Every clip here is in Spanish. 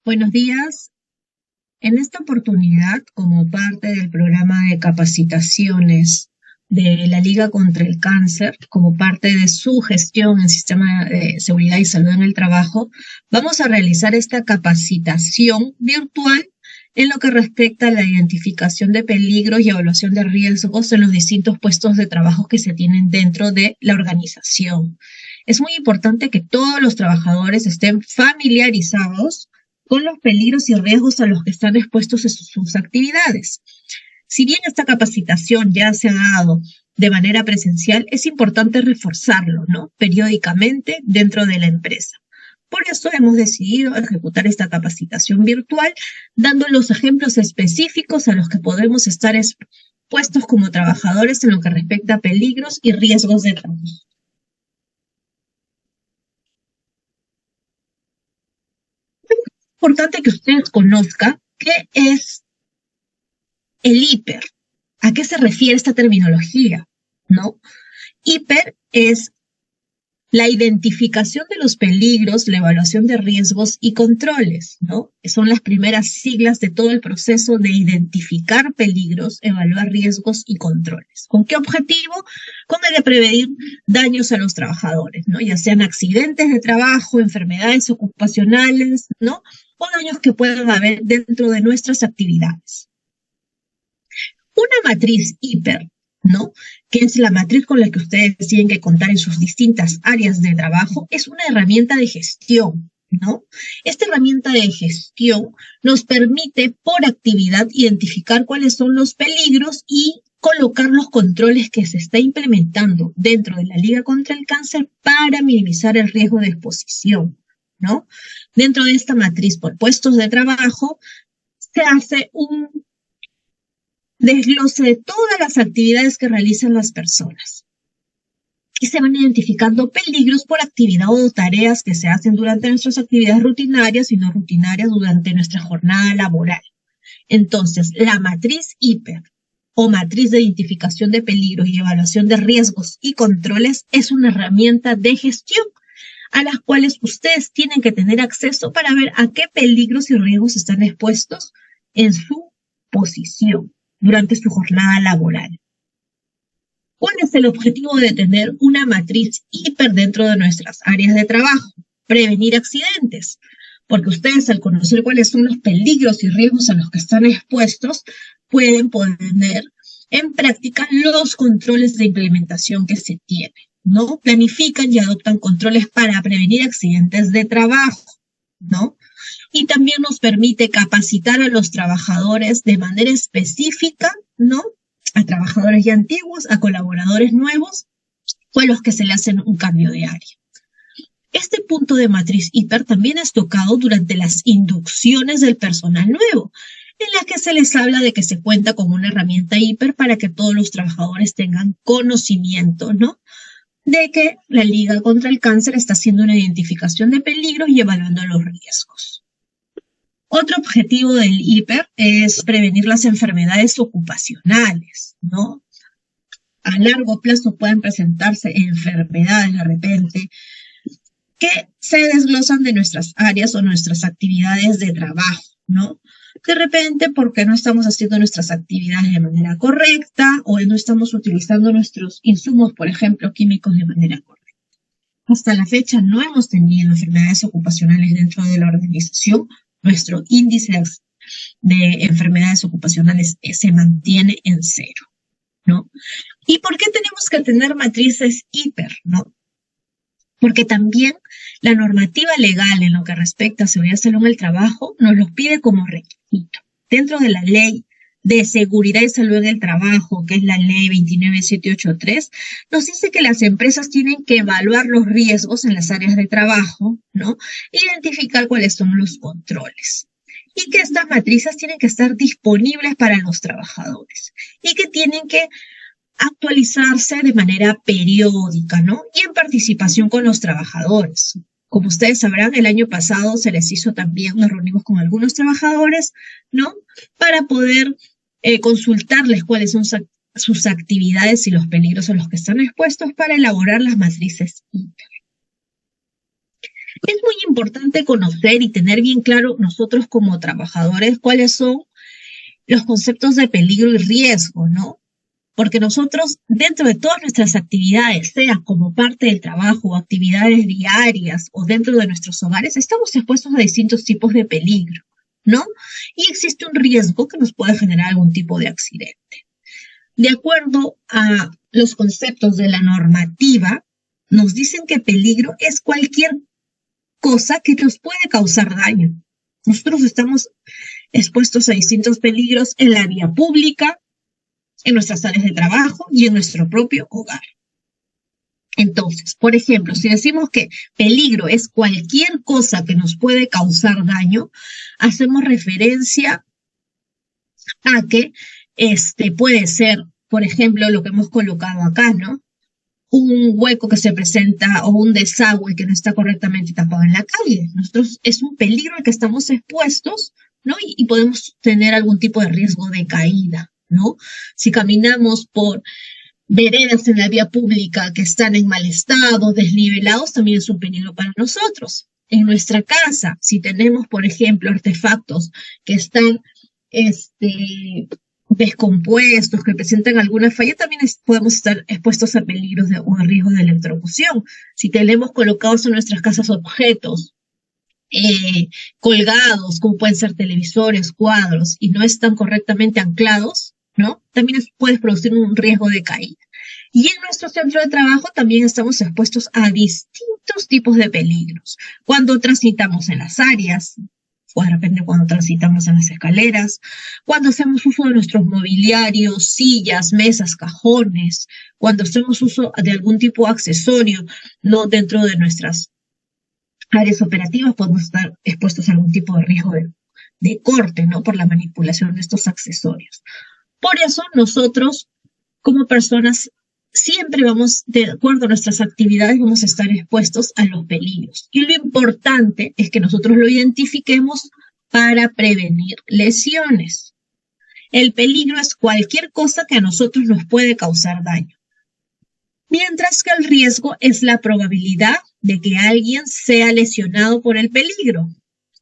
Buenos días. En esta oportunidad, como parte del programa de capacitaciones de la Liga contra el Cáncer, como parte de su gestión en sistema de seguridad y salud en el trabajo, vamos a realizar esta capacitación virtual en lo que respecta a la identificación de peligros y evaluación de riesgos en los distintos puestos de trabajo que se tienen dentro de la organización. Es muy importante que todos los trabajadores estén familiarizados con los peligros y riesgos a los que están expuestos en sus actividades. Si bien esta capacitación ya se ha dado de manera presencial, es importante reforzarlo, ¿no?, periódicamente dentro de la empresa. Por eso hemos decidido ejecutar esta capacitación virtual, dando los ejemplos específicos a los que podemos estar expuestos como trabajadores en lo que respecta a peligros y riesgos de trabajo. Es importante que ustedes conozcan qué es el hiper, a qué se refiere esta terminología, ¿no? Hiper es la identificación de los peligros, la evaluación de riesgos y controles, ¿no? Son las primeras siglas de todo el proceso de identificar peligros, evaluar riesgos y controles. ¿Con qué objetivo? Con el de prevenir daños a los trabajadores, ¿no? Ya sean accidentes de trabajo, enfermedades ocupacionales, ¿no?, o daños que puedan haber dentro de nuestras actividades. Una matriz hiper, ¿no?, que es la matriz con la que ustedes tienen que contar en sus distintas áreas de trabajo, es una herramienta de gestión, ¿no? Esta herramienta de gestión nos permite por actividad identificar cuáles son los peligros y colocar los controles que se está implementando dentro de la Liga contra el Cáncer para minimizar el riesgo de exposición, ¿no? Dentro de esta matriz por puestos de trabajo se hace un desglose de todas las actividades que realizan las personas. Y se van identificando peligros por actividad o tareas que se hacen durante nuestras actividades rutinarias y no rutinarias durante nuestra jornada laboral. Entonces, la matriz hiper o matriz de identificación de peligros y evaluación de riesgos y controles es una herramienta de gestión a las cuales ustedes tienen que tener acceso para ver a qué peligros y riesgos están expuestos en su posición durante su jornada laboral. ¿Cuál es el objetivo de tener una matriz hiper dentro de nuestras áreas de trabajo? Prevenir accidentes, porque ustedes, al conocer cuáles son los peligros y riesgos a los que están expuestos, pueden poner en práctica los controles de implementación que se tienen, ¿no? Planifican y adoptan controles para prevenir accidentes de trabajo, ¿no? Y también nos permite capacitar a los trabajadores de manera específica, ¿no?, a trabajadores ya antiguos, a colaboradores nuevos, o a los que se le hacen un cambio de área. Este punto de matriz hiper también es tocado durante las inducciones del personal nuevo, en las que se les habla de que se cuenta con una herramienta hiper para que todos los trabajadores tengan conocimiento, ¿no?, de que la Liga contra el Cáncer está haciendo una identificación de peligros y evaluando los riesgos. Otro objetivo del hiper es prevenir las enfermedades ocupacionales, ¿no? A largo plazo pueden presentarse enfermedades de repente que se desglosan de nuestras áreas o nuestras actividades de trabajo, ¿no? De repente porque no estamos haciendo nuestras actividades de manera correcta o no estamos utilizando nuestros insumos, por ejemplo, químicos de manera correcta. Hasta la fecha no hemos tenido enfermedades ocupacionales dentro de la organización. Nuestro índice de enfermedades ocupacionales se mantiene en 0, ¿no? ¿Y por qué tenemos que tener matrices hiper, no? Porque también la normativa legal en lo que respecta a seguridad y salud en el trabajo nos lo pide como requisito. Dentro de la ley de seguridad y salud en el trabajo, que es la ley 29783, nos dice que las empresas tienen que evaluar los riesgos en las áreas de trabajo, ¿no?, identificar cuáles son los controles, y que estas matrices tienen que estar disponibles para los trabajadores, y que tienen que actualizarse de manera periódica, ¿no?, y en participación con los trabajadores. Como ustedes sabrán, el año pasado se les hizo también, nos reunimos con algunos trabajadores, ¿no?, para poder consultarles cuáles son sus actividades y los peligros a los que están expuestos para elaborar las matrices hiper. Es muy importante conocer y tener bien claro nosotros como trabajadores cuáles son los conceptos de peligro y riesgo, ¿no? Porque nosotros, dentro de todas nuestras actividades, sea como parte del trabajo o actividades diarias o dentro de nuestros hogares, estamos expuestos a distintos tipos de peligro, ¿no? Y existe un riesgo que nos puede generar algún tipo de accidente. De acuerdo a los conceptos de la normativa, nos dicen que peligro es cualquier cosa que nos puede causar daño. Nosotros estamos expuestos a distintos peligros en la vía pública, en nuestras áreas de trabajo y en nuestro propio hogar. Entonces, por ejemplo, si decimos que peligro es cualquier cosa que nos puede causar daño, hacemos referencia a que puede ser, por ejemplo, lo que hemos colocado acá, ¿no? Un hueco que se presenta o un desagüe que no está correctamente tapado en la calle. Nosotros es un peligro al que estamos expuestos, ¿no? Y podemos tener algún tipo de riesgo de caída, ¿no? Si caminamos por veredas en la vía pública que están en mal estado, desnivelados, también es un peligro para nosotros. En nuestra casa, si tenemos, por ejemplo, artefactos que están descompuestos, que presentan alguna falla, también podemos estar expuestos a peligros o a riesgos de electrocución. Si tenemos colocados en nuestras casas objetos colgados, como pueden ser televisores, cuadros, y no están correctamente anclados, ¿no? También puede producir un riesgo de caída. Y en nuestro centro de trabajo también estamos expuestos a distintos tipos de peligros. Cuando transitamos en las áreas, o de repente cuando transitamos en las escaleras, cuando hacemos uso de nuestros mobiliarios, sillas, mesas, cajones, cuando hacemos uso de algún tipo de accesorio, no dentro de nuestras áreas operativas, podemos estar expuestos a algún tipo de riesgo de corte, ¿no? Por la manipulación de estos accesorios. Por eso nosotros, como personas, siempre vamos, de acuerdo a nuestras actividades, vamos a estar expuestos a los peligros. Y lo importante es que nosotros lo identifiquemos para prevenir lesiones. El peligro es cualquier cosa que a nosotros nos puede causar daño. Mientras que el riesgo es la probabilidad de que alguien sea lesionado por el peligro.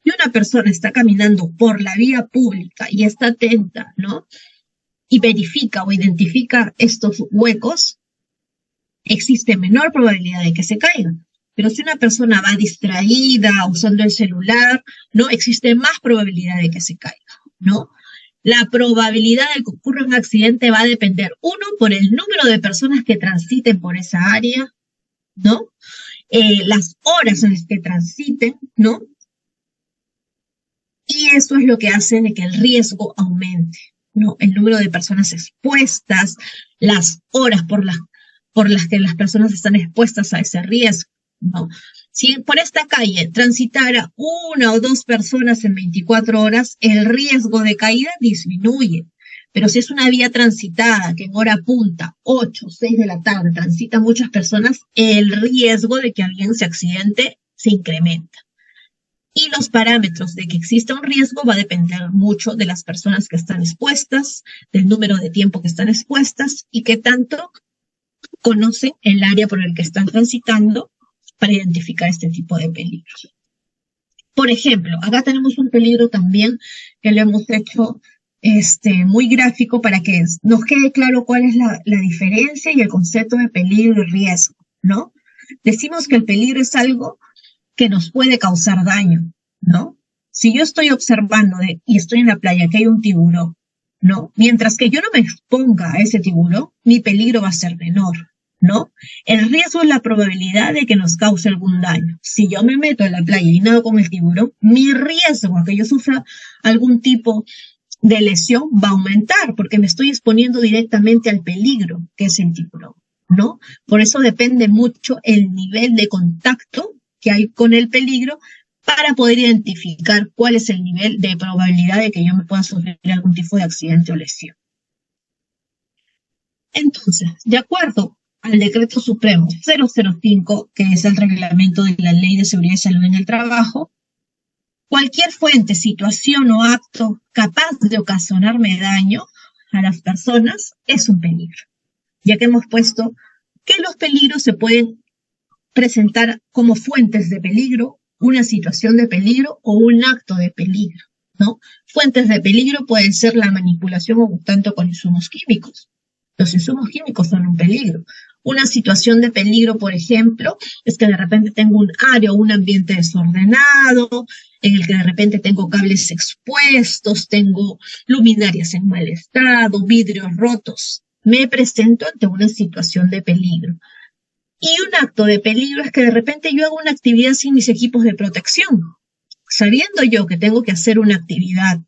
Si una persona está caminando por la vía pública y está atenta, ¿no? Y verifica o identifica estos huecos, existe menor probabilidad de que se caigan. Pero si una persona va distraída, usando el celular, ¿no? Existe más probabilidad de que se caiga, ¿no? La probabilidad de que ocurra un accidente va a depender, uno, por el número de personas que transiten por esa área, ¿no? Las horas en las que transiten, ¿no? Y eso es lo que hace de que el riesgo aumente, ¿no? El número de personas expuestas, las horas por las que las personas están expuestas a ese riesgo, ¿no? Si por esta calle transitara una o dos personas en 24 horas, el riesgo de caída disminuye. Pero si es una vía transitada que en hora punta, 8, 6 de la tarde, transitan muchas personas, el riesgo de que alguien se accidente se incrementa. Y los parámetros de que exista un riesgo va a depender mucho de las personas que están expuestas, del número de tiempo que están expuestas y qué tanto conocen el área por el que están transitando para identificar este tipo de peligros. Por ejemplo, acá tenemos un peligro también que lo hemos hecho muy gráfico para que nos quede claro cuál es la diferencia y el concepto de peligro y riesgo, ¿no? Decimos que el peligro es algo que nos puede causar daño, ¿no? Si yo estoy observando y estoy en la playa que hay un tiburón, ¿no? Mientras que yo no me exponga a ese tiburón, mi peligro va a ser menor, ¿no? El riesgo es la probabilidad de que nos cause algún daño. Si yo me meto en la playa y nado con el tiburón, mi riesgo a que yo sufra algún tipo de lesión va a aumentar porque me estoy exponiendo directamente al peligro que es el tiburón, ¿no? Por eso depende mucho el nivel de contacto que hay con el peligro para poder identificar cuál es el nivel de probabilidad de que yo me pueda sufrir algún tipo de accidente o lesión. Entonces, de acuerdo al Decreto Supremo 005, que es el reglamento de la Ley de Seguridad y Salud en el Trabajo, cualquier fuente, situación o acto capaz de ocasionarme daño a las personas es un peligro, ya que hemos puesto que los peligros se pueden presentar como fuentes de peligro una situación de peligro o un acto de peligro, ¿no? Fuentes de peligro pueden ser la manipulación o tanto con insumos químicos. Los insumos químicos son un peligro. Una situación de peligro, por ejemplo, es que de repente tengo un área o un ambiente desordenado, en el que de repente tengo cables expuestos, tengo luminarias en mal estado, vidrios rotos. Me presento ante una situación de peligro. Y un acto de peligro es que de repente yo hago una actividad sin mis equipos de protección. Sabiendo yo que tengo que hacer una actividad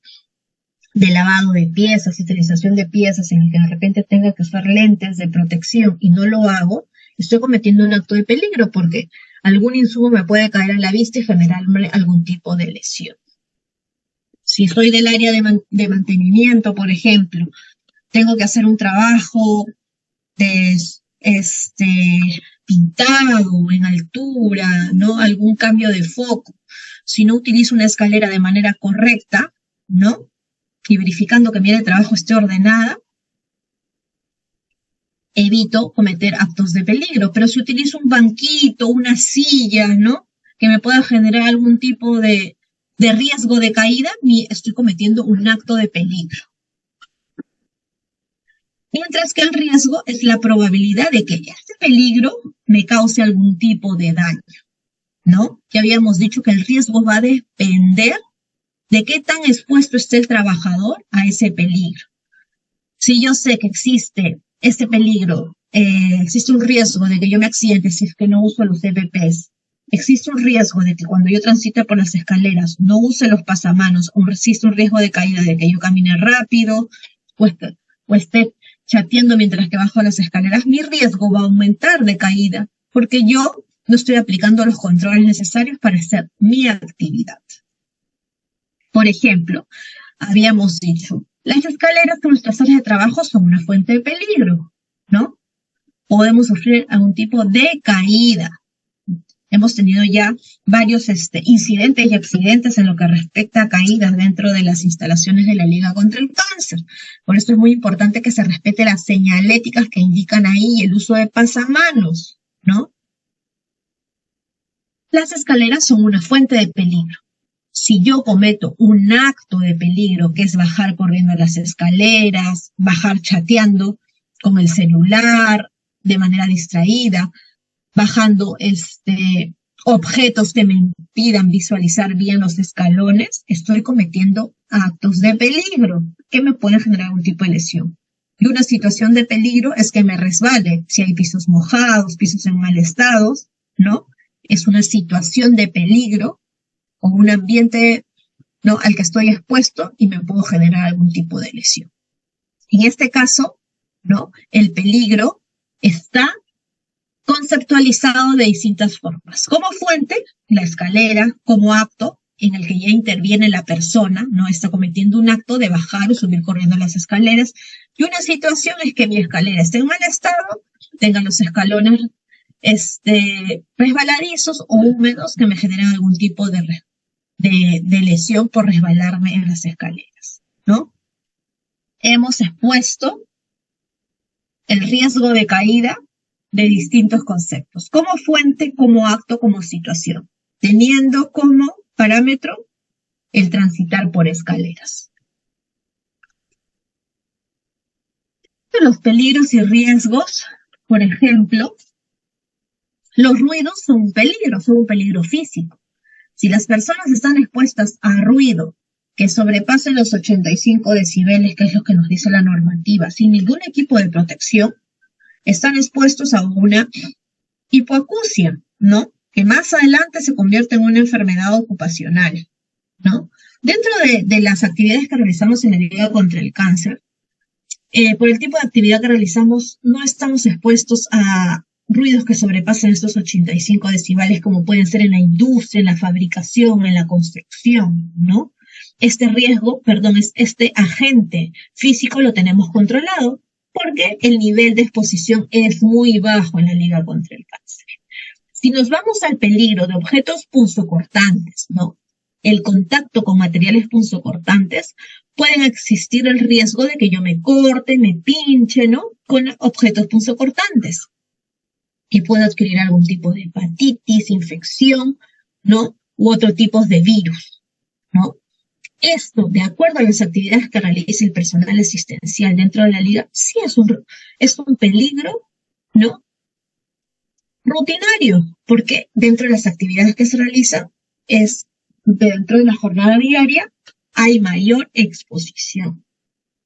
de lavado de piezas, utilización de piezas en el que de repente tenga que usar lentes de protección y no lo hago, estoy cometiendo un acto de peligro porque algún insumo me puede caer a la vista y generarme algún tipo de lesión. Si soy del área de mantenimiento, por ejemplo, tengo que hacer un trabajo de pintado en altura, ¿no? Algún cambio de foco. Si no utilizo una escalera de manera correcta, ¿no? Y verificando que mi área de trabajo esté ordenada, evito cometer actos de peligro. Pero si utilizo un banquito, una silla, ¿no? Que me pueda generar algún tipo de riesgo de caída, estoy cometiendo un acto de peligro. Mientras que el riesgo es la probabilidad de que este peligro me cause algún tipo de daño, ¿no? Ya habíamos dicho que el riesgo va a depender de qué tan expuesto esté el trabajador a ese peligro. Si yo sé que existe este peligro, existe un riesgo de que yo me accidente si es que no uso los EPPs, existe un riesgo de que cuando yo transite por las escaleras no use los pasamanos, o existe un riesgo de caída de que yo camine rápido, o esté chateando mientras que bajo las escaleras, mi riesgo va a aumentar de caída, porque yo no estoy aplicando los controles necesarios para hacer mi actividad. Por ejemplo, habíamos dicho, las escaleras de nuestras áreas de trabajo son una fuente de peligro, ¿no? Podemos sufrir algún tipo de caída. Hemos tenido ya varios incidentes y accidentes en lo que respecta a caídas dentro de las instalaciones de la Liga contra el Cáncer. Por eso es muy importante que se respete las señaléticas que indican ahí el uso de pasamanos, ¿no? Las escaleras son una fuente de peligro. Si yo cometo un acto de peligro, que es bajar corriendo las escaleras, bajar chateando con el celular de manera distraída, bajando objetos que me impidan visualizar bien los escalones, estoy cometiendo actos de peligro que me pueden generar algún tipo de lesión. Y una situación de peligro es que me resbale, si hay pisos mojados, pisos en mal estado, ¿no? Es una situación de peligro o un ambiente, ¿no?, al que estoy expuesto y me puedo generar algún tipo de lesión. En este caso, ¿no?, el peligro está conceptualizado de distintas formas. Como fuente, la escalera, como acto en el que ya interviene la persona, no está cometiendo un acto de bajar o subir corriendo las escaleras. Y una situación es que mi escalera esté en mal estado, tenga los escalones resbaladizos o húmedos que me generen algún tipo de lesión por resbalarme en las escaleras, ¿no? Hemos expuesto el riesgo de caída de distintos conceptos, como fuente, como acto, como situación, teniendo como parámetro el transitar por escaleras. Los peligros y riesgos, por ejemplo, los ruidos son un peligro físico. Si las personas están expuestas a ruido que sobrepase los 85 decibeles, que es lo que nos dice la normativa, sin ningún equipo de protección, están expuestos a una hipoacusia, ¿no? Que más adelante se convierte en una enfermedad ocupacional, ¿no? Dentro de las actividades que realizamos en la Liga contra el Cáncer, por el tipo de actividad que realizamos, no estamos expuestos a ruidos que sobrepasen estos 85 decibeles, como pueden ser en la industria, en la fabricación, en la construcción, ¿no? Este agente físico lo tenemos controlado porque el nivel de exposición es muy bajo en la Liga contra el Cáncer. Si nos vamos al peligro de objetos punzocortantes, ¿no?, el contacto con materiales punzocortantes, pueden existir el riesgo de que yo me corte, me pinche, ¿no?, con objetos punzocortantes. Y puedo adquirir algún tipo de hepatitis, infección, ¿no?, u otro tipo de virus, ¿no? Esto, de acuerdo a las actividades que realiza el personal asistencial dentro de la liga, sí es un peligro, ¿no? Rutinario, porque dentro de las actividades que se realizan es dentro de la jornada diaria hay mayor exposición.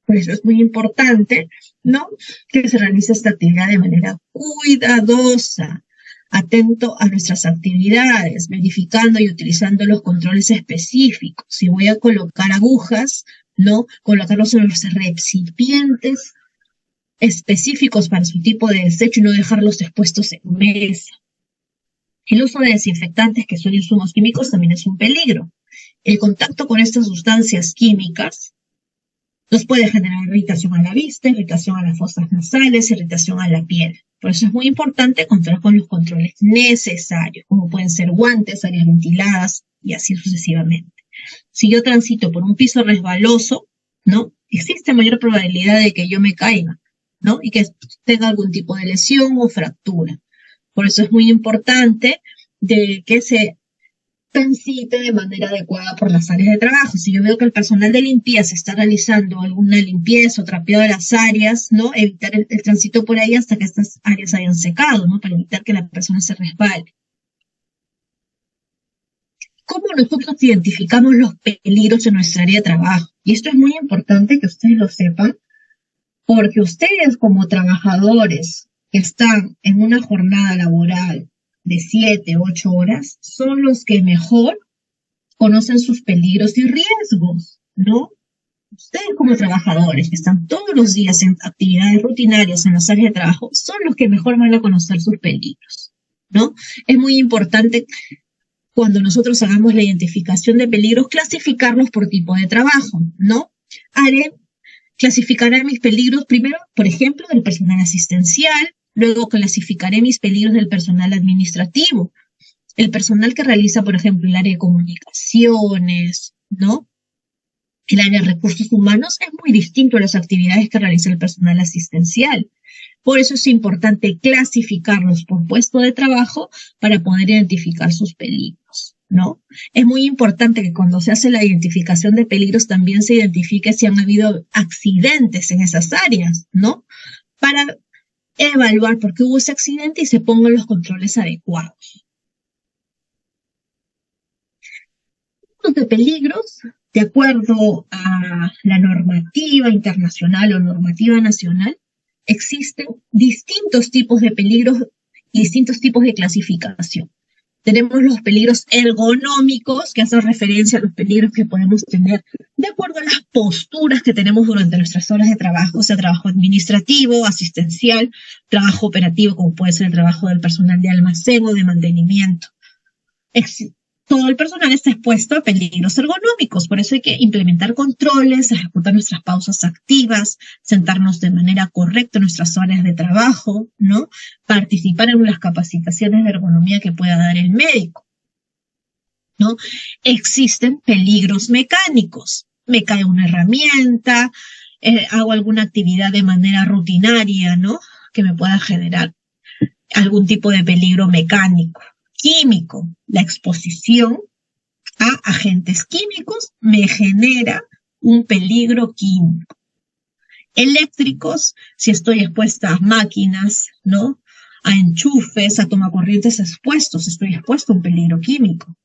Por eso es muy importante, ¿no?, que se realice esta actividad de manera cuidadosa, atento a nuestras actividades, verificando y utilizando los controles específicos. Si voy a colocar agujas, ¿no?, colocarlos en los recipientes específicos para su tipo de desecho y no dejarlos expuestos en mesa. El uso de desinfectantes, que son insumos químicos, también es un peligro. El contacto con estas sustancias químicas nos puede generar irritación a la vista, irritación a las fosas nasales, irritación a la piel. Por eso es muy importante contar con los controles necesarios, como pueden ser guantes, áreas ventiladas y así sucesivamente. Si yo transito por un piso resbaloso, ¿no?, existe mayor probabilidad de que yo me caiga, ¿no?, y que tenga algún tipo de lesión o fractura. Por eso es muy importante de que se transite de manera adecuada por las áreas de trabajo. Si yo veo que el personal de limpieza está realizando alguna limpieza o trapeado de las áreas, ¿no?, evitar el tránsito por ahí hasta que estas áreas hayan secado, ¿no?, para evitar que la persona se resbale. ¿Cómo nosotros identificamos los peligros en nuestra área de trabajo? Y esto es muy importante que ustedes lo sepan, porque ustedes como trabajadores que están en una jornada laboral de 7, 8 horas, son los que mejor conocen sus peligros y riesgos, ¿no? Ustedes como trabajadores que están todos los días en actividades rutinarias en las áreas de trabajo, son los que mejor van a conocer sus peligros, ¿no? Es muy importante, cuando nosotros hagamos la identificación de peligros, clasificarlos por tipo de trabajo, ¿no? Clasificaré mis peligros primero, por ejemplo, del personal asistencial, luego clasificaré mis peligros del personal administrativo, el personal que realiza, por ejemplo, el área de comunicaciones, ¿no? El área de recursos humanos es muy distinto a las actividades que realiza el personal asistencial. Por eso es importante clasificarlos por puesto de trabajo para poder identificar sus peligros, ¿no? Es muy importante que cuando se hace la identificación de peligros también se identifique si han habido accidentes en esas áreas, ¿no?, para evaluar por qué hubo ese accidente y se pongan los controles adecuados. Los de peligros, de acuerdo a la normativa internacional o normativa nacional, existen distintos tipos de peligros y distintos tipos de clasificación. Tenemos los peligros ergonómicos, que hacen referencia a los peligros que podemos tener de acuerdo a las posturas que tenemos durante nuestras horas de trabajo, o sea, trabajo administrativo, asistencial, trabajo operativo, como puede ser el trabajo del personal de almacén o de mantenimiento. Todo el personal está expuesto a peligros ergonómicos, por eso hay que implementar controles, ejecutar nuestras pausas activas, sentarnos de manera correcta en nuestras áreas de trabajo, ¿no?, participar en las capacitaciones de ergonomía que pueda dar el médico, ¿no? Existen peligros mecánicos. Me cae una herramienta, hago alguna actividad de manera rutinaria, ¿no?, que me pueda generar algún tipo de peligro mecánico. Químico, la exposición a agentes químicos me genera un peligro químico. Eléctricos, si estoy expuesta a máquinas, ¿no?, a enchufes, a tomacorrientes expuestos, estoy expuesto a un peligro químico.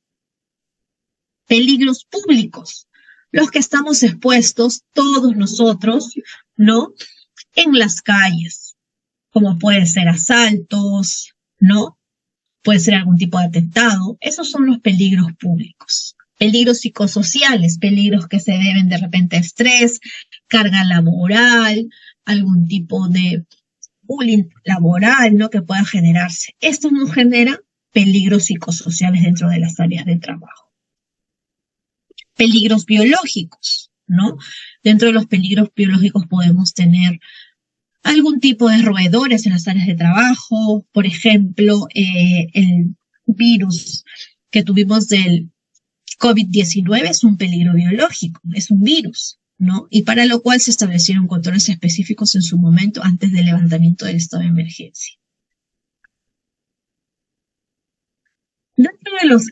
Peligros públicos, los que estamos expuestos todos nosotros, ¿no?, en las calles, como pueden ser asaltos, ¿no?, puede ser algún tipo de atentado. Esos son los peligros públicos. Peligros psicosociales, peligros que se deben de repente a estrés, carga laboral, algún tipo de bullying laboral, ¿no?, que pueda generarse. Esto nos genera peligros psicosociales dentro de las áreas de trabajo. Peligros biológicos, ¿no? Dentro de los peligros biológicos podemos tener algún tipo de roedores en las áreas de trabajo, por ejemplo, el virus que tuvimos del COVID-19 es un peligro biológico, es un virus, ¿no? Y para lo cual se establecieron controles específicos en su momento antes del levantamiento del estado de emergencia. Dentro de los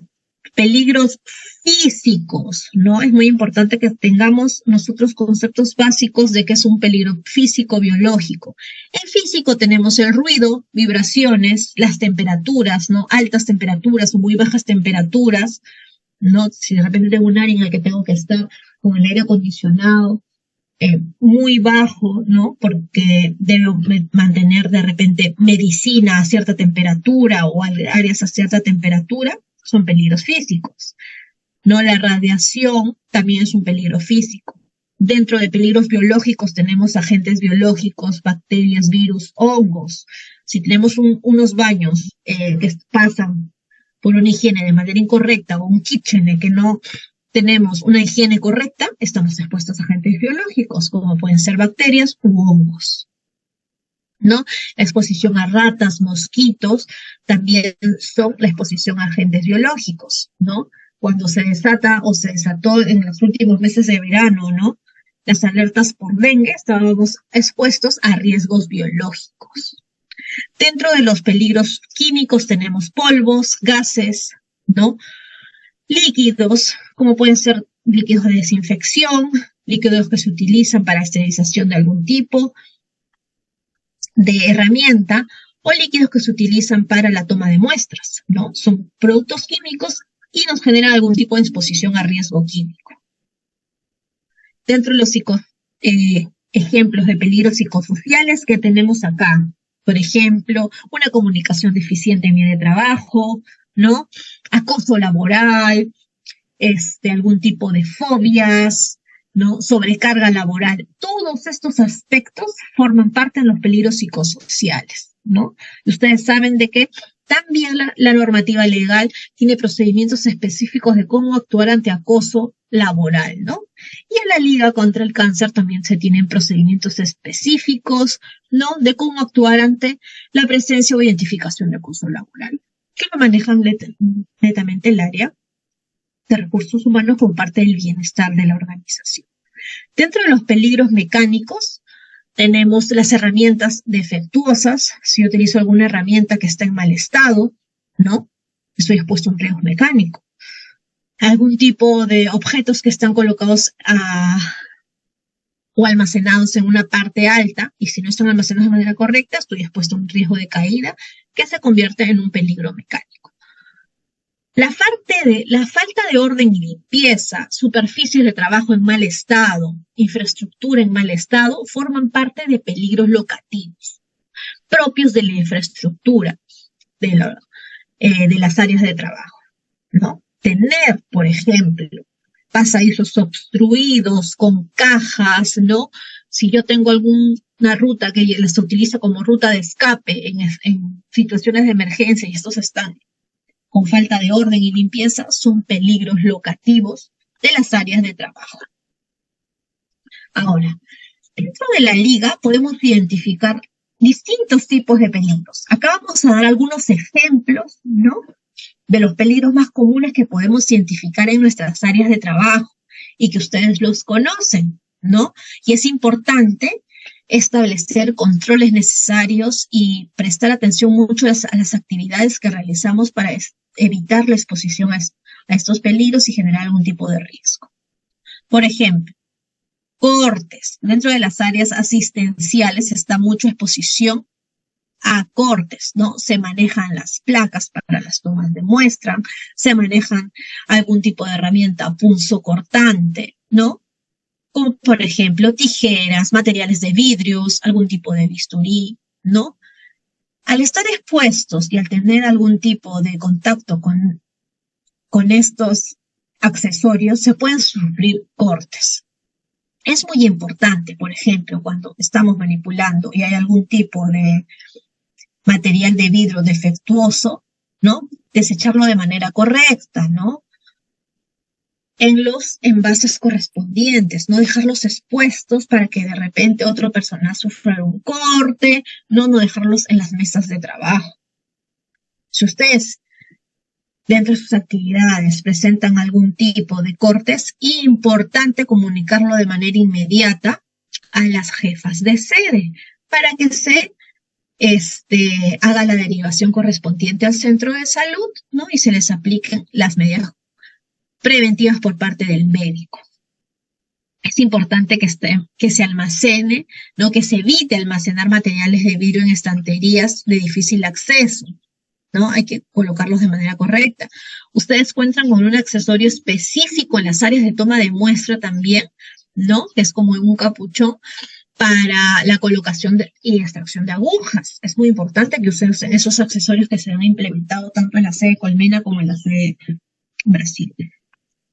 Peligros físicos, ¿no? Es muy importante que tengamos nosotros conceptos básicos de qué es un peligro físico biológico. En físico tenemos el ruido, vibraciones, las temperaturas, ¿no? Altas temperaturas o muy bajas temperaturas, ¿no? Si de repente tengo un área en el que tengo que estar con el aire acondicionado muy bajo, ¿no? Porque debo mantener de repente medicina a cierta temperatura o áreas a cierta temperatura, son peligros físicos, ¿no? La radiación también es un peligro físico. Dentro de peligros biológicos tenemos agentes biológicos, bacterias, virus, hongos. Si tenemos unos baños que pasan por una higiene de manera incorrecta o un kitchen en que no tenemos una higiene correcta, estamos expuestos a agentes biológicos, como pueden ser bacterias u hongos, ¿no? La exposición a ratas, mosquitos, también son la exposición a agentes biológicos, ¿no? Cuando se desata o se desató en los últimos meses de verano, ¿no? Las alertas por dengue, estábamos expuestos a riesgos biológicos. Dentro de los peligros químicos tenemos polvos, gases, ¿no? Líquidos, como pueden ser líquidos de desinfección, líquidos que se utilizan para esterilización de algún tipo de herramienta o líquidos que se utilizan para la toma de muestras, ¿no? Son productos químicos y nos generan algún tipo de exposición a riesgo químico. Dentro de los ejemplos de peligros psicosociales que tenemos acá, por ejemplo, una comunicación deficiente en el trabajo, ¿no? Acoso laboral, algún tipo de fobias, ¿no? Sobrecarga laboral. Todos estos aspectos forman parte de los peligros psicosociales, ¿no? Y ustedes saben de que también la normativa legal tiene procedimientos específicos de cómo actuar ante acoso laboral, ¿no? Y en la Liga contra el Cáncer también se tienen procedimientos específicos, ¿no? De cómo actuar ante la presencia o identificación de acoso laboral, que lo manejan netamente el área de recursos humanos como parte del bienestar de la organización. Dentro de los peligros mecánicos, tenemos las herramientas defectuosas. Si yo utilizo alguna herramienta que está en mal estado, ¿no? Estoy expuesto a un riesgo mecánico. Algún tipo de objetos que están colocados o almacenados en una parte alta, y si no están almacenados de manera correcta, estoy expuesto a un riesgo de caída que se convierte en un peligro mecánico. La falta de orden y limpieza, superficies de trabajo en mal estado, infraestructura en mal estado, forman parte de peligros locativos, propios de la infraestructura de las áreas de trabajo, ¿no? Tener, por ejemplo, pasadizos obstruidos con cajas, ¿no? Si yo tengo alguna ruta que se utiliza como ruta de escape en situaciones de emergencia y estos están con falta de orden y limpieza, son peligros locativos de las áreas de trabajo. Ahora, dentro de la Liga podemos identificar distintos tipos de peligros. Acá vamos a dar algunos ejemplos, ¿no? De los peligros más comunes que podemos identificar en nuestras áreas de trabajo y que ustedes los conocen, ¿no? Y es importante establecer controles necesarios y prestar atención mucho a las actividades que realizamos para evitar la exposición a estos peligros y generar algún tipo de riesgo. Por ejemplo, cortes. Dentro de las áreas asistenciales está mucha exposición a cortes, ¿no? Se manejan las placas para las tomas de muestra, se manejan algún tipo de herramienta punzocortante, ¿no? Como por ejemplo tijeras, materiales de vidrios, algún tipo de bisturí, ¿no? Al estar expuestos y al tener algún tipo de contacto con estos accesorios, se pueden sufrir cortes. Es muy importante, por ejemplo, cuando estamos manipulando y hay algún tipo de material de vidrio defectuoso, ¿no? Desecharlo de manera correcta, ¿no? En los envases correspondientes, no dejarlos expuestos para que de repente otra persona sufra un corte, no dejarlos en las mesas de trabajo. Si ustedes dentro de sus actividades presentan algún tipo de cortes, es importante comunicarlo de manera inmediata a las jefas de sede para que se haga la derivación correspondiente al centro de salud, ¿no? Y se les apliquen las medidas preventivas por parte del médico. Es importante que se almacene, ¿no? Que se evite almacenar materiales de vidrio en estanterías de difícil acceso, ¿no? Hay que colocarlos de manera correcta. Ustedes cuentan con un accesorio específico en las áreas de toma de muestra también, ¿no? Que es como en un capuchón para la colocación y extracción de agujas. Es muy importante que usen esos accesorios que se han implementado tanto en la sede de Colmena como en la sede de Brasil.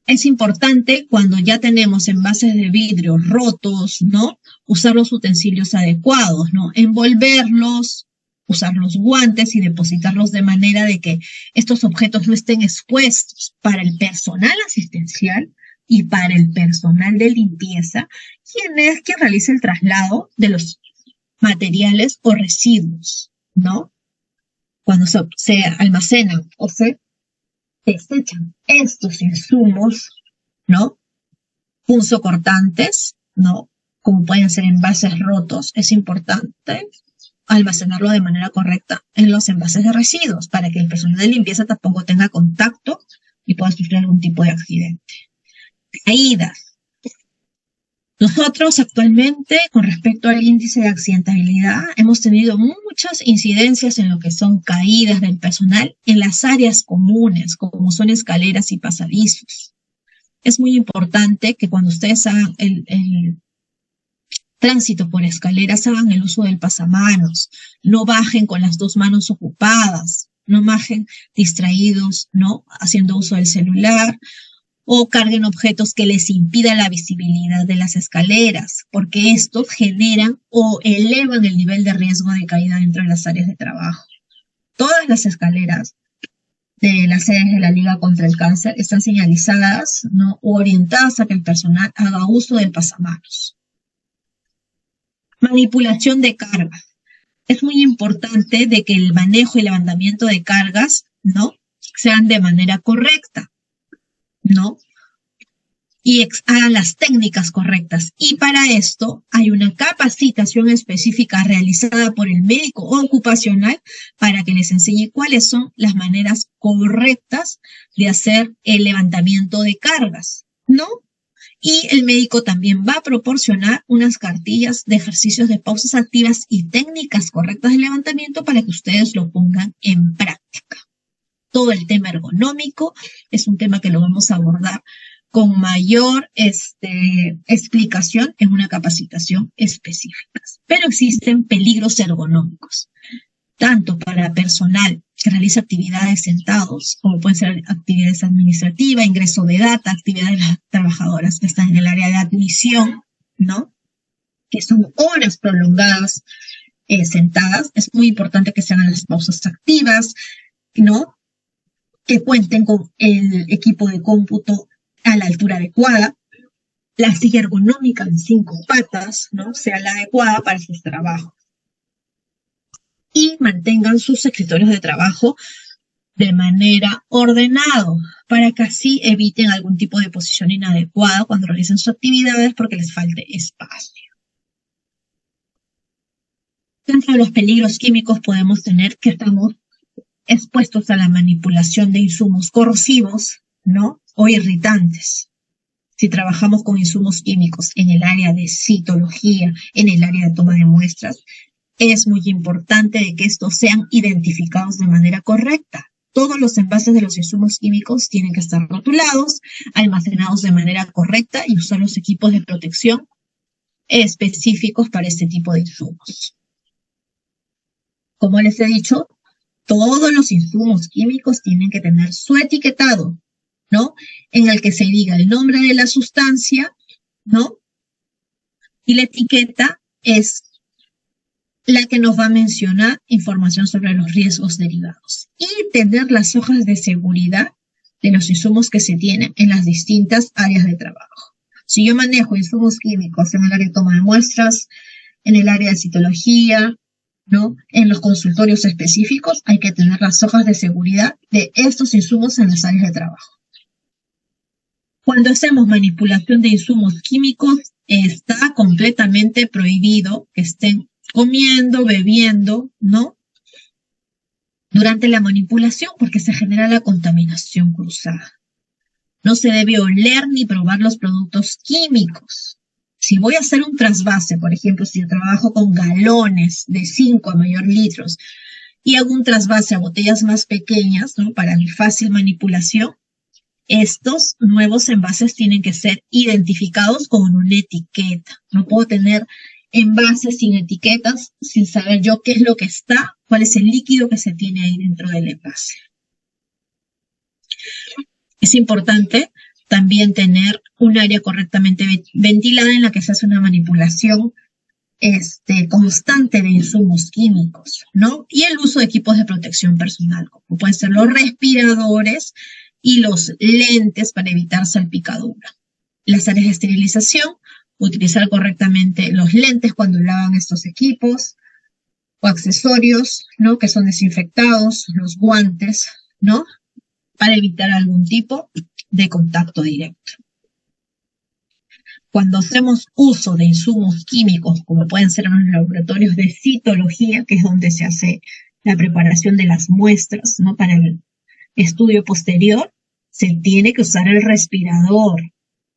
Es importante cuando ya tenemos envases de vidrio rotos, ¿no? Usar los utensilios adecuados, ¿no? Envolverlos, usar los guantes y depositarlos de manera de que estos objetos no estén expuestos para el personal asistencial y para el personal de limpieza, quien realiza el traslado de los materiales o residuos, ¿no? Cuando se almacenan o se desechan estos insumos, ¿no? Punzocortantes, ¿no? Como pueden ser envases rotos, es importante almacenarlo de manera correcta en los envases de residuos para que el personal de limpieza tampoco tenga contacto y pueda sufrir algún tipo de accidente. Caídas. Nosotros actualmente, con respecto al índice de accidentabilidad, hemos tenido muchas incidencias en lo que son caídas del personal en las áreas comunes, como son escaleras y pasadizos. Es muy importante que cuando ustedes hagan el tránsito por escaleras, hagan el uso del pasamanos, no bajen con las dos manos ocupadas, no bajen distraídos, ¿no? Haciendo uso del celular, o carguen objetos que les impidan la visibilidad de las escaleras, porque estos generan o elevan el nivel de riesgo de caída dentro de las áreas de trabajo. Todas las escaleras de las sedes de la Liga contra el Cáncer están señalizadas, ¿no? O orientadas a que el personal haga uso del pasamanos. Manipulación de carga. Es muy importante de que el manejo y levantamiento de cargas, ¿no? Sean de manera correcta, ¿no? Y hagan las técnicas correctas. Y para esto hay una capacitación específica realizada por el médico ocupacional para que les enseñe cuáles son las maneras correctas de hacer el levantamiento de cargas, ¿no? Y el médico también va a proporcionar unas cartillas de ejercicios de pausas activas y técnicas correctas de levantamiento para que ustedes lo pongan en práctica. Todo el tema ergonómico es un tema que lo vamos a abordar con mayor explicación en una capacitación específica. Pero existen peligros ergonómicos, tanto para personal que realiza actividades sentados, como pueden ser actividades administrativas, ingreso de data, actividades de las trabajadoras que están en el área de admisión, ¿no? Que son horas prolongadas sentadas. Es muy importante que se hagan las pausas activas, ¿no? Que cuenten con el equipo de cómputo a la altura adecuada, la silla ergonómica en 5 patas, ¿no? Sea la adecuada para sus trabajos. Y mantengan sus escritorios de trabajo de manera ordenada, para que así eviten algún tipo de posición inadecuada cuando realicen sus actividades porque les falte espacio. Dentro de los peligros químicos podemos tener que estamos expuestos a la manipulación de insumos corrosivos, ¿no? O irritantes. Si trabajamos con insumos químicos en el área de citología, en el área de toma de muestras, es muy importante de que estos sean identificados de manera correcta. Todos los envases de los insumos químicos tienen que estar rotulados, almacenados de manera correcta y usar los equipos de protección específicos para este tipo de insumos. Como les he dicho, todos los insumos químicos tienen que tener su etiquetado, ¿no? En el que se diga el nombre de la sustancia, ¿no? Y la etiqueta es la que nos va a mencionar información sobre los riesgos derivados. Y tener las hojas de seguridad de los insumos que se tienen en las distintas áreas de trabajo. Si yo manejo insumos químicos en el área de toma de muestras, en el área de citología, ¿no? En los consultorios específicos, hay que tener las hojas de seguridad de estos insumos en las áreas de trabajo. Cuando hacemos manipulación de insumos químicos, está completamente prohibido que estén comiendo, bebiendo, ¿no? Durante la manipulación, porque se genera la contaminación cruzada. No se debe oler ni probar los productos químicos. Si voy a hacer un trasvase, por ejemplo, si yo trabajo con galones de 5 a mayor litros y hago un trasvase a botellas más pequeñas, ¿no? Para mi fácil manipulación, estos nuevos envases tienen que ser identificados con una etiqueta. No puedo tener envases sin etiquetas, sin saber yo qué es lo que está, cuál es el líquido que se tiene ahí dentro del envase. Es importante también tener un área correctamente ventilada en la que se hace una manipulación constante de insumos químicos, ¿no? Y el uso de equipos de protección personal, como pueden ser los respiradores y los lentes para evitar salpicadura. Las áreas de esterilización, utilizar correctamente los lentes cuando lavan estos equipos o accesorios, ¿no? Que son desinfectados, los guantes, ¿no? Para evitar algún tipo de contacto directo. Cuando hacemos uso de insumos químicos, como pueden ser en los laboratorios de citología, que es donde se hace la preparación de las muestras, ¿no? Para el estudio posterior, se tiene que usar el respirador,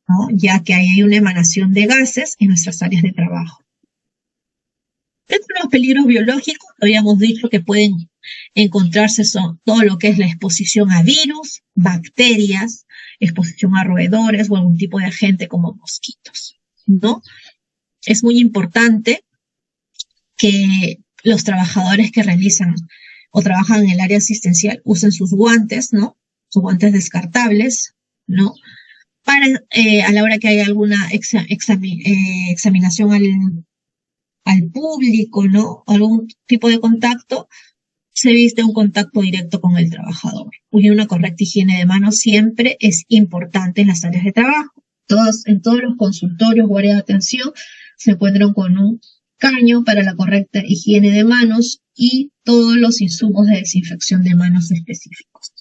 ¿no? Ya que hay una emanación de gases en nuestras áreas de trabajo. Dentro de los peligros biológicos, habíamos dicho que pueden encontrarse todo lo que es la exposición a virus, bacterias, exposición a roedores o algún tipo de agente como mosquitos, ¿no? Es muy importante que los trabajadores que realizan o trabajan en el área asistencial usen sus guantes, ¿no? Sus guantes descartables, ¿no? Para a la hora que haya alguna examinación al público, ¿no? Algún tipo de contacto, se viste un contacto directo con el trabajador. Y una correcta higiene de manos siempre es importante en las áreas de trabajo. En todos los consultorios o áreas de atención se encuentran con un caño para la correcta higiene de manos y todos los insumos de desinfección de manos específicos.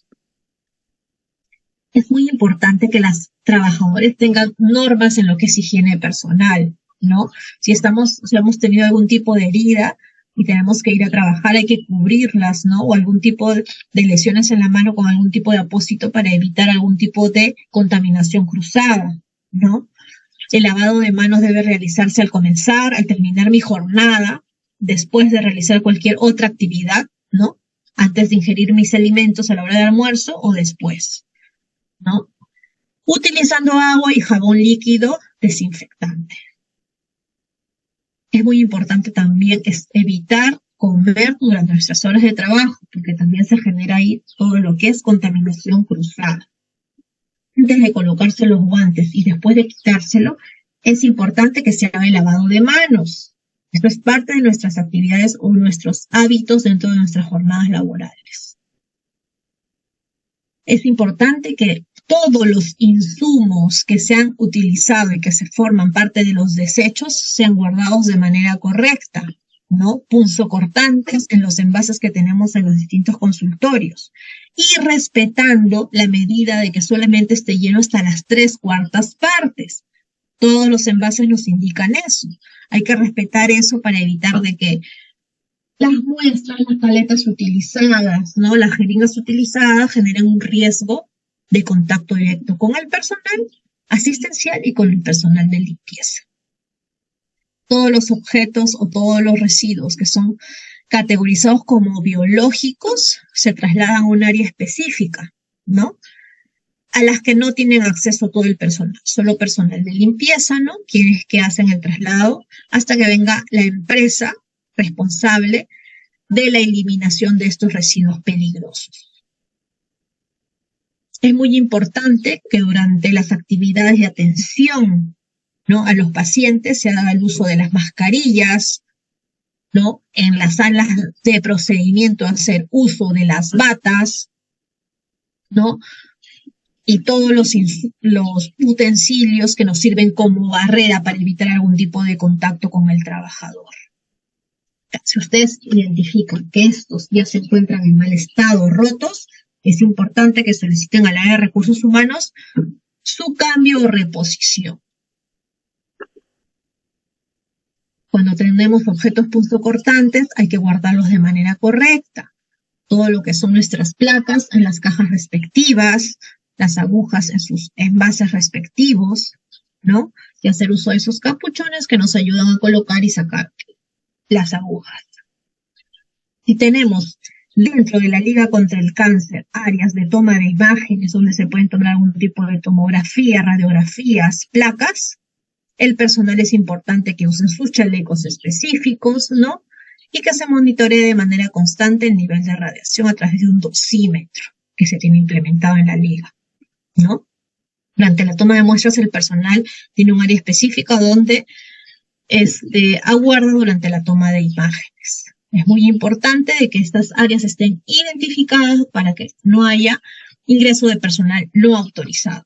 Es muy importante que los trabajadores tengan normas en lo que es higiene personal, ¿no? Si hemos tenido algún tipo de herida y tenemos que ir a trabajar, hay que cubrirlas, ¿no? O algún tipo de lesiones en la mano con algún tipo de apósito para evitar algún tipo de contaminación cruzada, ¿no? El lavado de manos debe realizarse al comenzar, al terminar mi jornada, después de realizar cualquier otra actividad, ¿no? Antes de ingerir mis alimentos a la hora del almuerzo o después, ¿no? Utilizando agua y jabón líquido desinfectante. Es muy importante también evitar comer durante nuestras horas de trabajo, porque también se genera ahí todo lo que es contaminación cruzada. Antes de colocarse los guantes y después de quitárselo, es importante que se haga el lavado de manos. Esto es parte de nuestras actividades o nuestros hábitos dentro de nuestras jornadas laborales. Es importante que todos los insumos que se han utilizado y que se forman parte de los desechos sean guardados de manera correcta, ¿no? Punzocortantes en los envases que tenemos en los distintos consultorios y respetando la medida de que solamente esté lleno hasta las 3/4 partes. Todos los envases nos indican eso. Hay que respetar eso para evitar de que las muestras, las paletas utilizadas, ¿no? Las jeringas utilizadas generen un riesgo de contacto directo con el personal asistencial y con el personal de limpieza. Todos los objetos o todos los residuos que son categorizados como biológicos se trasladan a un área específica, ¿no? A las que no tienen acceso todo el personal, solo personal de limpieza, ¿no? Quienes que hacen el traslado hasta que venga la empresa responsable de la eliminación de estos residuos peligrosos. Es muy importante que durante las actividades de atención, ¿no? A los pacientes se haga el uso de las mascarillas, ¿no? En las salas de procedimiento hacer uso de las batas, ¿no? Y todos los utensilios que nos sirven como barrera para evitar algún tipo de contacto con el trabajador. Si ustedes identifican que estos ya se encuentran en mal estado, rotos, es importante que soliciten al área de recursos humanos su cambio o reposición. Cuando tenemos objetos punzocortantes, hay que guardarlos de manera correcta. Todo lo que son nuestras placas en las cajas respectivas, las agujas en sus envases respectivos, ¿no? Y hacer uso de esos capuchones que nos ayudan a colocar y sacar las agujas. Si tenemos dentro de la Liga contra el Cáncer áreas de toma de imágenes donde se pueden tomar algún tipo de tomografía, radiografías, placas, el personal es importante que usen sus chalecos específicos, ¿no? Y que se monitoree de manera constante el nivel de radiación a través de un dosímetro que se tiene implementado en la liga, ¿no? Durante la toma de muestras, el personal tiene un área específica donde aguarda durante la toma de imágenes. Es muy importante de que estas áreas estén identificadas para que no haya ingreso de personal no autorizado.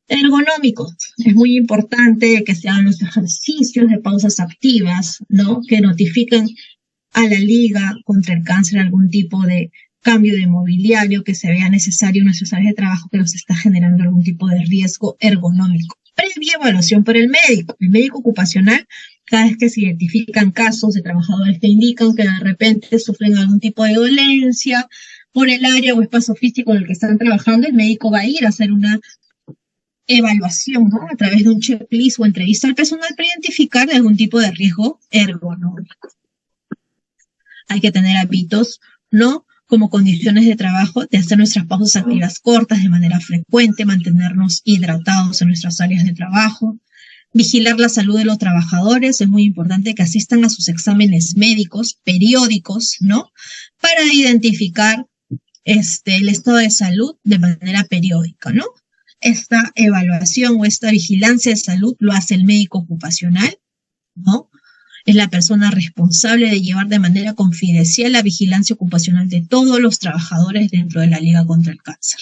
Ergonómicos. Es muy importante que se hagan los ejercicios de pausas activas, ¿no? Que notifiquen a la Liga contra el Cáncer algún tipo de cambio de mobiliario que se vea necesario en nuestras áreas de trabajo que nos está generando algún tipo de riesgo ergonómico. Previa evaluación por el médico ocupacional, cada vez que se identifican casos de trabajadores que indican que de repente sufren algún tipo de dolencia por el área o espacio físico en el que están trabajando, el médico va a ir a hacer una evaluación, ¿no? A través de un checklist o entrevista al personal para identificar algún tipo de riesgo ergonómico. Hay que tener hábitos, ¿no? Como condiciones de trabajo, de hacer nuestras pausas activas cortas de manera frecuente, mantenernos hidratados en nuestras áreas de trabajo, vigilar la salud de los trabajadores. Es muy importante que asistan a sus exámenes médicos periódicos, ¿no? Para identificar el estado de salud de manera periódica, ¿no? Esta evaluación o esta vigilancia de salud lo hace el médico ocupacional, ¿no? Es la persona responsable de llevar de manera confidencial la vigilancia ocupacional de todos los trabajadores dentro de la Liga contra el Cáncer.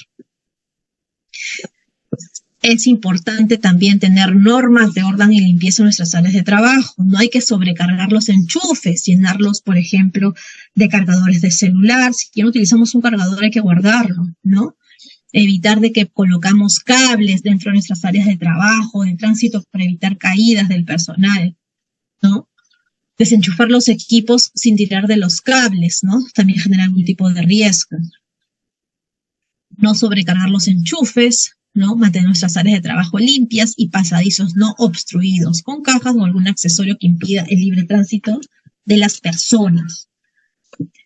Es importante también tener normas de orden y limpieza en nuestras áreas de trabajo. No hay que sobrecargar los enchufes, llenarlos, por ejemplo, de cargadores de celular. Si ya no utilizamos un cargador hay que guardarlo, ¿no? Evitar de que colocamos cables dentro de nuestras áreas de trabajo, de tránsito, para evitar caídas del personal, ¿no? Desenchufar los equipos sin tirar de los cables, ¿no? También genera algún tipo de riesgo. No sobrecargar los enchufes, ¿no? Mantener nuestras áreas de trabajo limpias y pasadizos no obstruidos, con cajas o algún accesorio que impida el libre tránsito de las personas.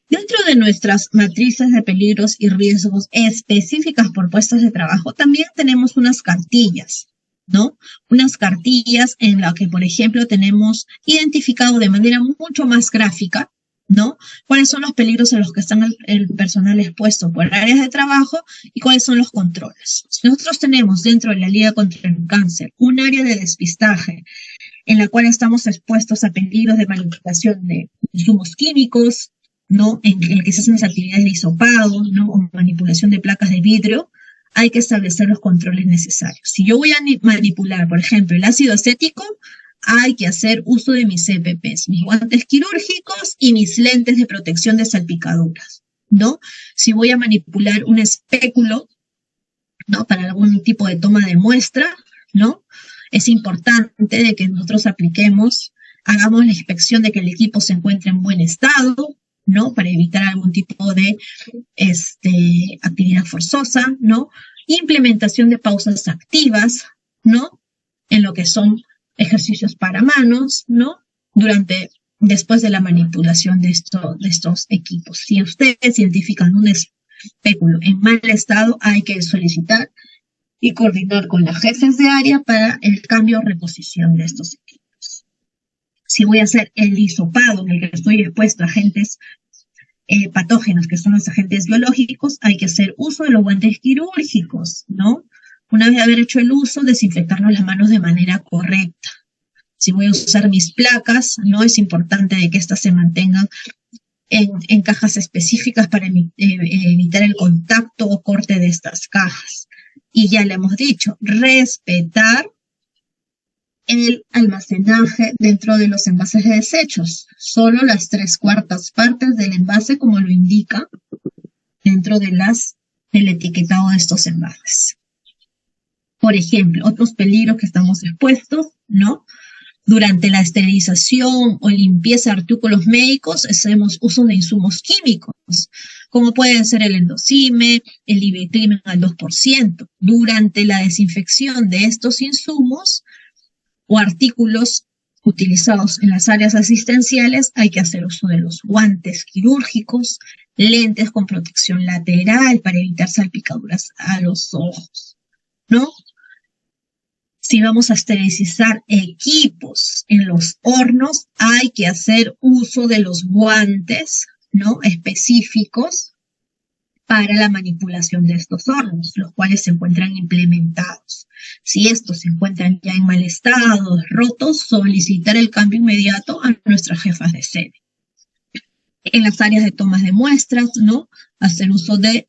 Dentro de nuestras matrices de peligros y riesgos específicas por puestos de trabajo, también tenemos unas cartillas, ¿no? Unas cartillas en las que, por ejemplo, tenemos identificado de manera mucho más gráfica, ¿no? Cuáles son los peligros a los que están el personal expuesto por áreas de trabajo y cuáles son los controles. Si nosotros tenemos dentro de la Liga contra el Cáncer un área de despistaje en la cual estamos expuestos a peligros de manipulación de insumos químicos, ¿no? En el que se hacen las actividades de hisopado, ¿no? O manipulación de placas de vidrio, hay que establecer los controles necesarios. Si yo voy a manipular, por ejemplo, el ácido acético, hay que hacer uso de mis EPPs, mis guantes quirúrgicos y mis lentes de protección de salpicaduras, ¿no? Si voy a manipular un espéculo, ¿no? Para algún tipo de toma de muestra, ¿no? Es importante de que nosotros hagamos la inspección de que el equipo se encuentre en buen estado, ¿no? Para evitar algún tipo de actividad forzosa, ¿no? Implementación de pausas activas, ¿no? En lo que son ejercicios para manos, ¿no? Después de la manipulación de estos equipos. Si ustedes identifican un espéculo en mal estado, hay que solicitar y coordinar con las jefes de área para el cambio o reposición de estos equipos. Si voy a hacer el hisopado en el que estoy expuesto a agentes patógenos, que son los agentes biológicos, hay que hacer uso de los guantes quirúrgicos, ¿no? Una vez de haber hecho el uso, desinfectarnos las manos de manera correcta. Si voy a usar mis placas, ¿no? Es importante de que éstas se mantengan en cajas específicas para evitar el contacto o corte de estas cajas. Y ya le hemos dicho, respetar el almacenaje dentro de los envases de desechos. Solo las 3/4 partes del envase, como lo indica dentro del etiquetado de estos envases. Por ejemplo, otros peligros que estamos expuestos, ¿no? Durante la esterilización o limpieza de artículos médicos hacemos uso de insumos químicos, como pueden ser el endosime, el ivermectin al 2%. Durante la desinfección de estos insumos o artículos utilizados en las áreas asistenciales, hay que hacer uso de los guantes quirúrgicos, lentes con protección lateral para evitar salpicaduras a los ojos, ¿no? Si vamos a esterilizar equipos en los hornos, hay que hacer uso de los guantes, ¿no?, específicos para la manipulación de estos hornos, los cuales se encuentran implementados. Si estos se encuentran ya en mal estado, rotos, solicitar el cambio inmediato a nuestras jefas de sede. En las áreas de tomas de muestras, ¿no?, hacer uso de,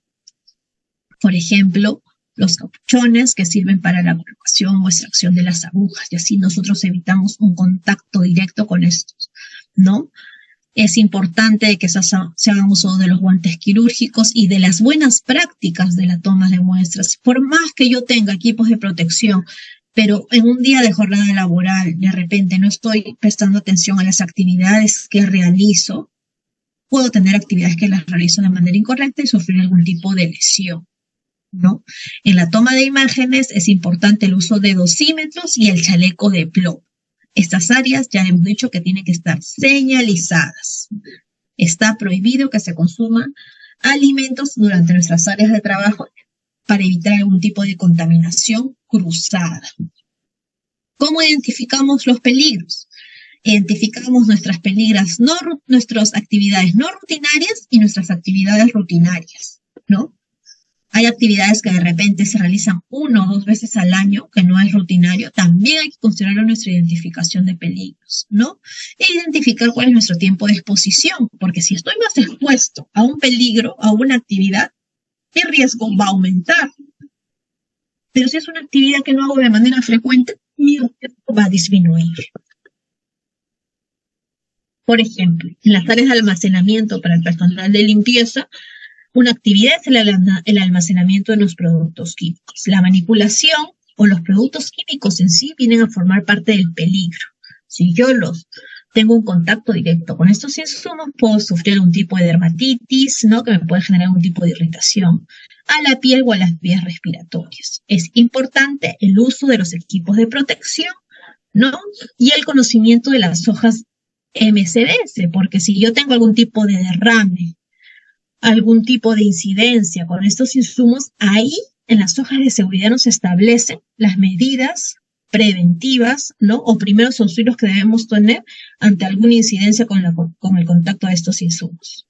por ejemplo, los capuchones que sirven para la colocación o extracción de las agujas, y así nosotros evitamos un contacto directo con estos, ¿no? Es importante que se hagan uso de los guantes quirúrgicos y de las buenas prácticas de la toma de muestras. Por más que yo tenga equipos de protección, pero en un día de jornada laboral, de repente no estoy prestando atención a las actividades que realizo, puedo tener actividades que las realizo de manera incorrecta y sufrir algún tipo de lesión, ¿no? En la toma de imágenes es importante el uso de dosímetros y el chaleco de plomo. Estas áreas ya hemos dicho que tienen que estar señalizadas. Está prohibido que se consuman alimentos durante nuestras áreas de trabajo para evitar algún tipo de contaminación cruzada. ¿Cómo identificamos los peligros? Identificamos nuestras actividades no rutinarias y nuestras actividades rutinarias, ¿no? Hay actividades que de repente se realizan 1 o 2 veces al año, que no es rutinario. También hay que considerar nuestra identificación de peligros, ¿no? E identificar cuál es nuestro tiempo de exposición, porque si estoy más expuesto a un peligro, a una actividad, mi riesgo va a aumentar. Pero si es una actividad que no hago de manera frecuente, mi riesgo va a disminuir. Por ejemplo, en las áreas de almacenamiento para el personal de limpieza, una actividad es el almacenamiento de los productos químicos. La manipulación o los productos químicos en sí vienen a formar parte del peligro. Si yo tengo un contacto directo con estos insumos, puedo sufrir un tipo de dermatitis, ¿no?, que me puede generar un tipo de irritación a la piel o a las vías respiratorias. Es importante el uso de los equipos de protección, ¿no?, y el conocimiento de las hojas MCDS, porque si yo tengo algún tipo de derrame, algún tipo de incidencia con estos insumos, ahí en las hojas de seguridad nos establecen las medidas preventivas, ¿no?, o primeros auxilios que debemos tener ante alguna incidencia con el contacto de estos insumos.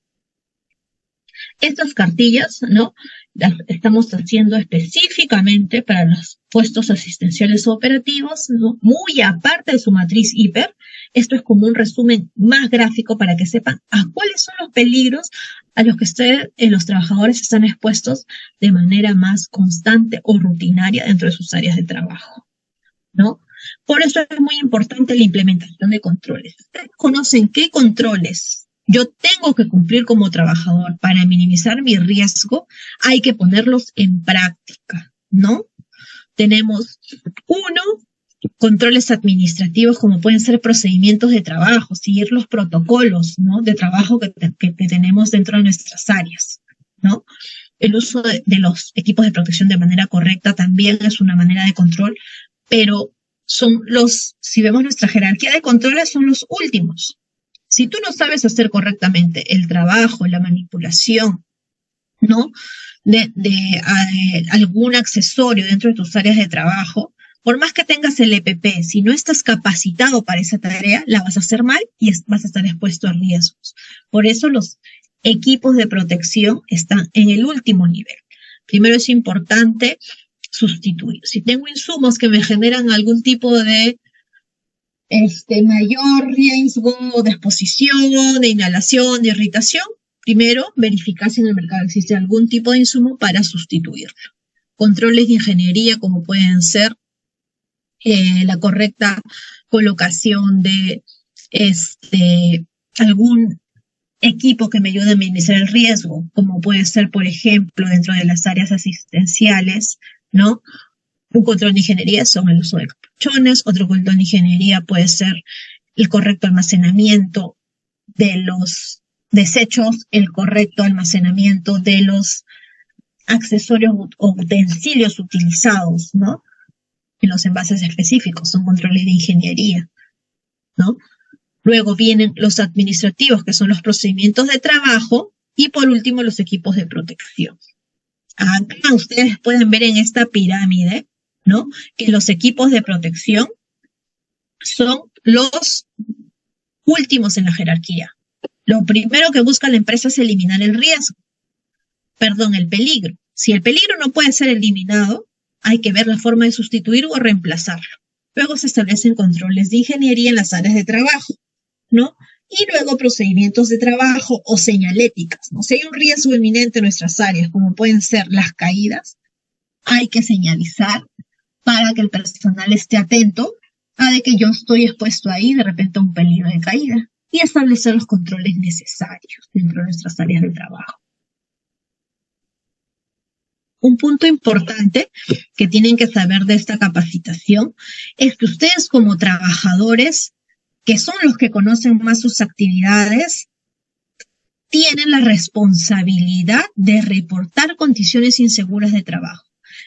Estas cartillas, ¿no?, las estamos haciendo específicamente para los puestos asistenciales operativos, ¿no?, muy aparte de su matriz hiper. Esto es como un resumen más gráfico para que sepan a cuáles son los peligros a los que los trabajadores están expuestos de manera más constante o rutinaria dentro de sus áreas de trabajo, ¿no? Por eso es muy importante la implementación de controles. ¿Ustedes conocen qué controles yo tengo que cumplir como trabajador para minimizar mi riesgo? Hay que ponerlos en práctica, ¿no? Tenemos controles administrativos, como pueden ser procedimientos de trabajo, seguir los protocolos, ¿no?, de trabajo que tenemos dentro de nuestras áreas, ¿no? El uso de los equipos de protección de manera correcta también es una manera de control, pero si vemos nuestra jerarquía de controles, son los últimos. Si tú no sabes hacer correctamente el trabajo, la manipulación, ¿no?, de algún accesorio dentro de tus áreas de trabajo, por más que tengas el EPP, si no estás capacitado para esa tarea, la vas a hacer mal y vas a estar expuesto a riesgos. Por eso los equipos de protección están en el último nivel. Primero es importante sustituir. Si tengo insumos que me generan algún tipo de mayor riesgo de exposición, de inhalación, de irritación, primero verificar si en el mercado existe algún tipo de insumo para sustituirlo. Controles de ingeniería, como pueden ser la correcta colocación de algún equipo que me ayude a minimizar el riesgo, como puede ser, por ejemplo, dentro de las áreas asistenciales, ¿no?, Un control de ingeniería son el uso de capuchones, otro control de ingeniería puede ser el correcto almacenamiento de los desechos, el correcto almacenamiento de los accesorios o utensilios utilizados, ¿no? En los envases específicos, son controles de ingeniería, ¿no? Luego vienen los administrativos, que son los procedimientos de trabajo, y por último los equipos de protección. Acá ustedes pueden ver en esta pirámide, ¿no? Que los equipos de protección son los últimos en la jerarquía. Lo primero que busca la empresa es eliminar el peligro. Si el peligro no puede ser eliminado, hay que ver la forma de sustituirlo o reemplazarlo. Luego se establecen controles de ingeniería en las áreas de trabajo, ¿no? Y luego procedimientos de trabajo o señaléticas, ¿no? Si hay un riesgo inminente en nuestras áreas, como pueden ser las caídas, hay que señalizar para que el personal esté atento a de que yo estoy expuesto ahí de repente a un peligro de caída y establecer los controles necesarios dentro de nuestras áreas de trabajo. Un punto importante que tienen que saber de esta capacitación es que ustedes como trabajadores, que son los que conocen más sus actividades, tienen la responsabilidad de reportar condiciones inseguras de trabajo.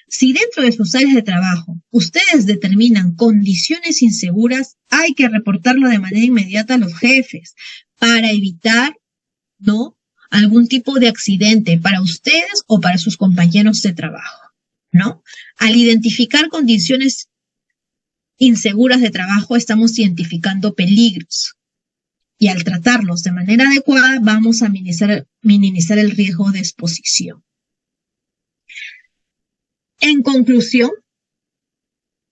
Si dentro de sus áreas de trabajo ustedes determinan condiciones inseguras, hay que reportarlo de manera inmediata a los jefes para evitar, ¿no?, algún tipo de accidente para ustedes o para sus compañeros de trabajo, ¿no? Al identificar condiciones inseguras de trabajo, estamos identificando peligros. Y al tratarlos de manera adecuada, vamos a minimizar el riesgo de exposición. En conclusión,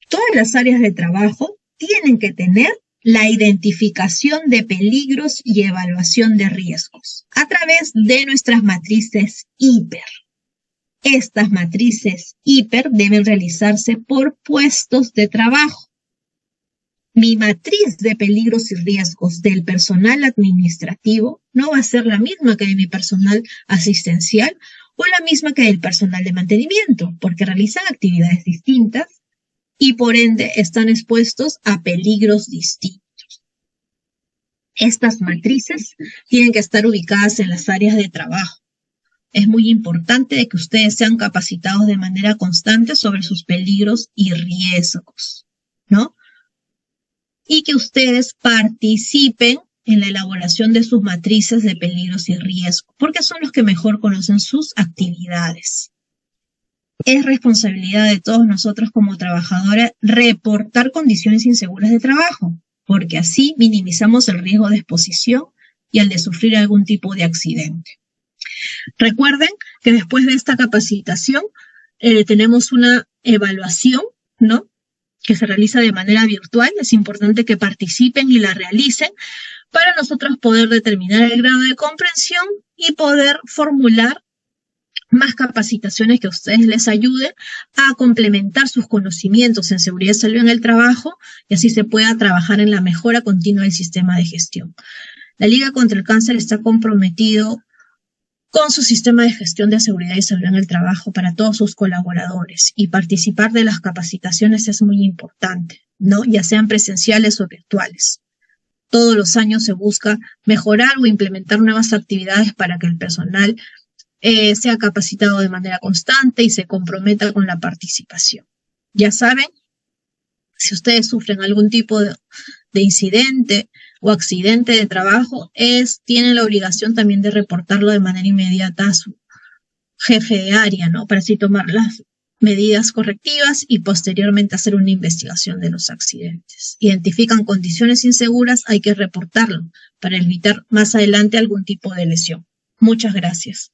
todas las áreas de trabajo tienen que tener la identificación de peligros y evaluación de riesgos a través de nuestras matrices HIPER. Estas matrices HIPER deben realizarse por puestos de trabajo. Mi matriz de peligros y riesgos del personal administrativo no va a ser la misma que de mi personal asistencial o la misma que del personal de mantenimiento, porque realizan actividades distintas y por ende están expuestos a peligros distintos. Estas matrices tienen que estar ubicadas en las áreas de trabajo. Es muy importante que ustedes sean capacitados de manera constante sobre sus peligros y riesgos, ¿no? Y que ustedes participen en la elaboración de sus matrices de peligros y riesgos, porque son los que mejor conocen sus actividades. Es responsabilidad de todos nosotros como trabajadores reportar condiciones inseguras de trabajo, porque así minimizamos el riesgo de exposición y el de sufrir algún tipo de accidente. Recuerden que después de esta capacitación tenemos una evaluación, ¿no?, que se realiza de manera virtual. Es importante que participen y la realicen para nosotros poder determinar el grado de comprensión y poder formular más capacitaciones que a ustedes les ayuden a complementar sus conocimientos en seguridad y salud en el trabajo y así se pueda trabajar en la mejora continua del sistema de gestión. La Liga contra el Cáncer está comprometido con su sistema de gestión de seguridad y salud en el trabajo para todos sus colaboradores y participar de las capacitaciones es muy importante, ¿no?, ya sean presenciales o virtuales. Todos los años se busca mejorar o implementar nuevas actividades para que el personal sea capacitado de manera constante y se comprometa con la participación. Ya saben, si ustedes sufren algún tipo de incidente o accidente de trabajo, tienen la obligación también de reportarlo de manera inmediata a su jefe de área, ¿no?, para así tomar las medidas correctivas y posteriormente hacer una investigación de los accidentes. Identifican condiciones inseguras, hay que reportarlo para evitar más adelante algún tipo de lesión. Muchas gracias.